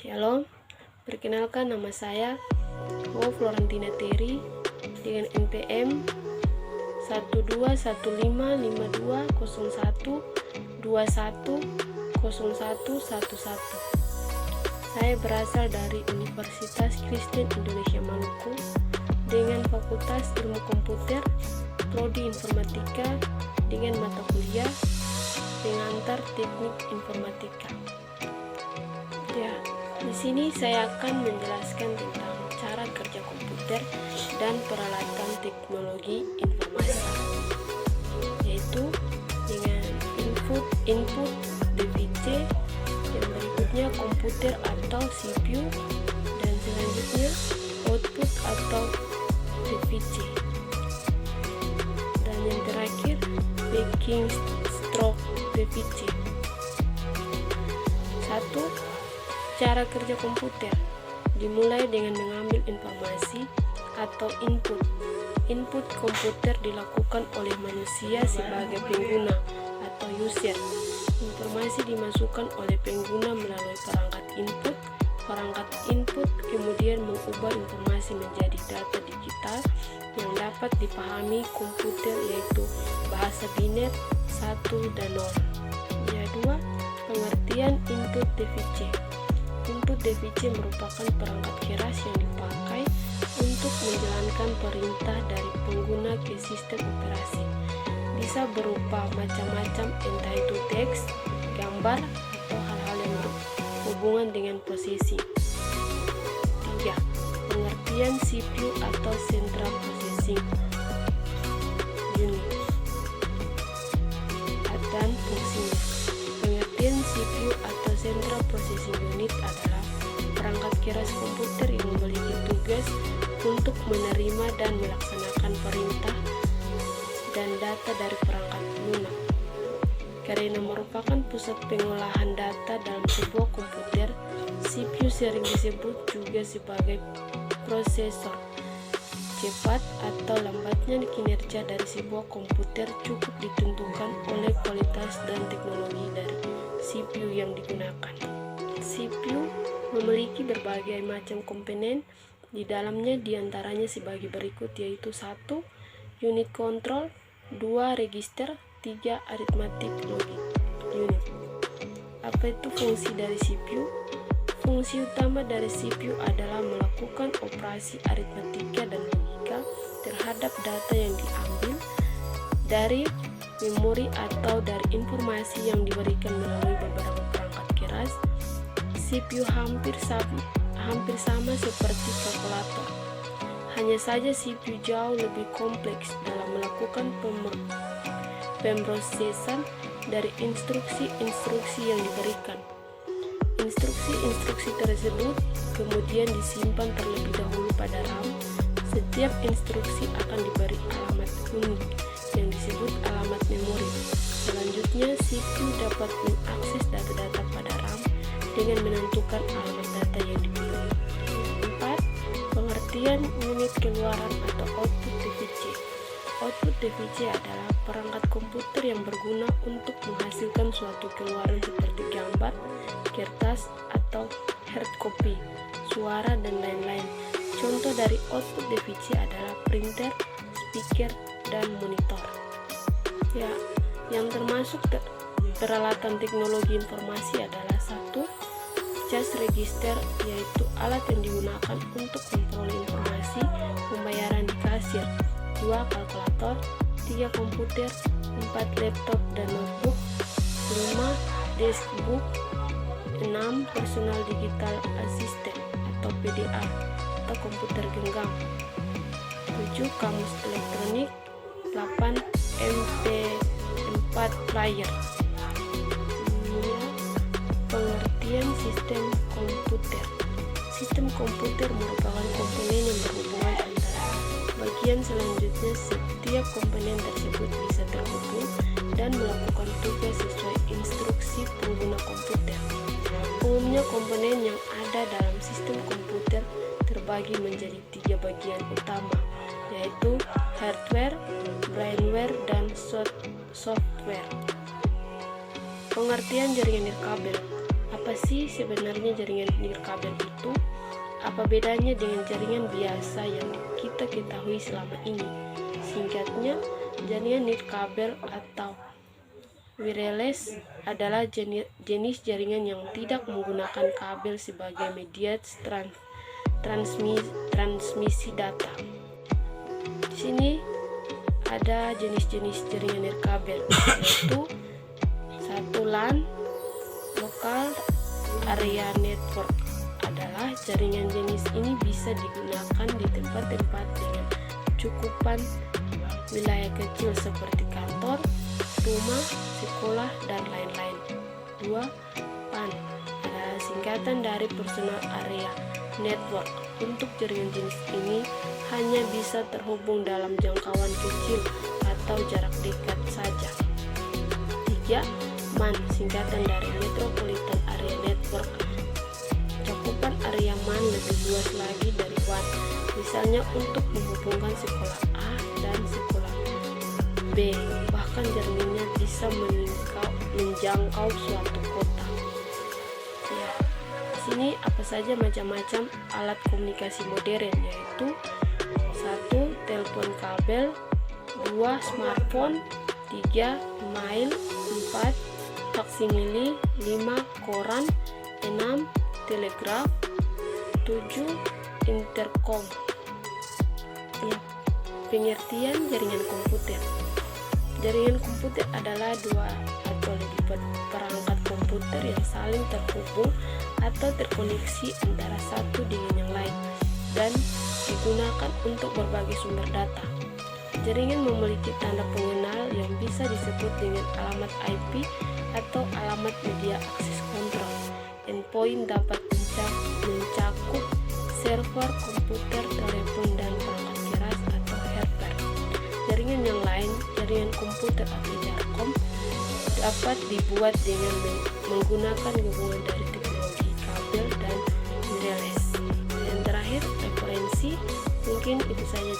Shalom, perkenalkan nama saya Florentina Terry dengan NPM 12155201210111. Saya berasal dari Universitas Kristen Indonesia Maluku dengan Fakultas Ilmu Komputer, Prodi Informatika dengan mata kuliah pengantar Teknik Informatika. Di sini saya akan menjelaskan tentang cara kerja komputer dan peralatan teknologi informasi, yaitu dengan input DVC, yang berikutnya komputer atau CPU, dan selanjutnya output atau DVC, dan yang terakhir backing stroke DVC. 1. Cara kerja komputer dimulai dengan mengambil informasi atau input. Input komputer dilakukan oleh manusia sebagai pengguna atau user. Informasi dimasukkan oleh pengguna melalui perangkat input. Perangkat input kemudian mengubah informasi menjadi data digital yang dapat dipahami komputer, yaitu bahasa biner 1 dan 0. 2. Pengertian input DVC. Input DVC merupakan perangkat keras yang dipakai untuk menjalankan perintah dari pengguna ke sistem operasi. Bisa berupa macam-macam, entah itu teks, gambar, atau hal-hal yang berhubungan dengan prosesing. 3. Pengertian CPU atau Central Processing Unit dan fungsinya. Pengertian CPU atau Central Processing Unit adalah perangkat keras komputer yang memiliki tugas untuk menerima dan melaksanakan perintah dan data dari perangkat lunak. Karena merupakan pusat pengolahan data dalam sebuah komputer, CPU sering disebut juga sebagai prosesor. Cepat atau lambatnya kinerja dari sebuah komputer cukup ditentukan oleh kualitas dan teknologi dari CPU yang digunakan. CPU memiliki berbagai macam komponen di dalamnya, diantaranya sebagai berikut, yaitu 1. Unit kontrol, 2. Register, 3. Arithmetic logic unit. Apa itu fungsi dari CPU? Fungsi utama dari CPU adalah melakukan operasi aritmatika dan logika terhadap data yang diambil dari memori atau dari informasi yang diberikan melalui beberapa perangkat keras. CPU hampir sama seperti kalkulator. Hanya saja CPU jauh lebih kompleks dalam melakukan pemrosesan dari instruksi-instruksi yang diberikan. Instruksi-instruksi tersebut kemudian disimpan terlebih dahulu pada RAM. Setiap instruksi akan diberi alamat unik yang disebut alamat memori. Selanjutnya, CPU dapat mengakses data-data pada RAM dengan menentukan alamat data yang dipilih. 4. Pengertian unit keluaran atau output DVC. Output DVC adalah perangkat komputer yang berguna untuk menghasilkan suatu keluaran seperti gambar, kertas, atau hard copy, suara, dan lain-lain. Contoh dari output DVC adalah printer, speaker, dan monitor. Yang termasuk peralatan teknologi informasi adalah 1. Cash register, yaitu alat yang digunakan untuk memperoleh informasi pembayaran di kasir. 2. Kalkulator, 3. Komputer, 4. Laptop dan notebook, 5. Deskbook, 6. Personal digital assistant atau PDA atau komputer genggam, 7. Kamus elektronik, 8. MP4 player. Pengertian sistem komputer. Sistem komputer merupakan komponen yang berhubungan antara bagian selanjutnya. Setiap komponen tersebut bisa terhubung dan melakukan tugas sesuai instruksi pengguna komputer. Umumnya komponen yang ada dalam sistem komputer terbagi menjadi 3 bagian utama, yaitu hardware, brainware, dan software. Pengertian jaringan nirkabel. Apa sih sebenarnya jaringan nirkabel itu? Apa bedanya dengan jaringan biasa yang kita ketahui selama ini? Singkatnya, jaringan nirkabel atau wireless adalah jenis jaringan yang tidak menggunakan kabel sebagai media transmisi data. Di sini ada jenis-jenis jaringan nirkabel, yaitu 1. LAN, Local Area Network, adalah jaringan jenis ini bisa digunakan di tempat-tempat dengan cukupan wilayah kecil seperti kantor, rumah, sekolah, dan lain-lain. 2. PAN adalah singkatan dari Personal Area Network. Untuk jaringan jenis ini hanya bisa terhubung dalam jangkauan kecil atau jarak dekat saja. 3. MAN singkatan dari Metropolitan Area Network. Cakupan area MAN lebih luas lagi dari WAN, misalnya untuk menghubungkan sekolah A dan sekolah B. Bahkan jaringannya bisa menjangkau suatu kota. Ya, di sini apa saja macam-macam alat komunikasi modern, yaitu 1. Telepon kabel, 2. Smartphone, 3. Email, 4. Faksimili, 5. Koran, 6. Telegraf, 7. Intercom. Ya, pengertian jaringan komputer. Jaringan komputer adalah 2 atau lebih perangkat komputer yang saling terhubung atau terkoneksi antara satu dengan yang lain dan digunakan untuk berbagai sumber data. Jaringan memiliki tanda pengenal yang bisa disebut dengan alamat IP atau alamat media akses kontrol. Endpoint dapat mencakup server, komputer, telepon, dan perangkat keras atau hardware. Jaringan yang lain, jaringan komputer atau Jarcom, dapat dibuat dengan menggunakan gabungan dari teknologi kabel dan wireless. Dan terakhir, referensi. Mungkin itu saja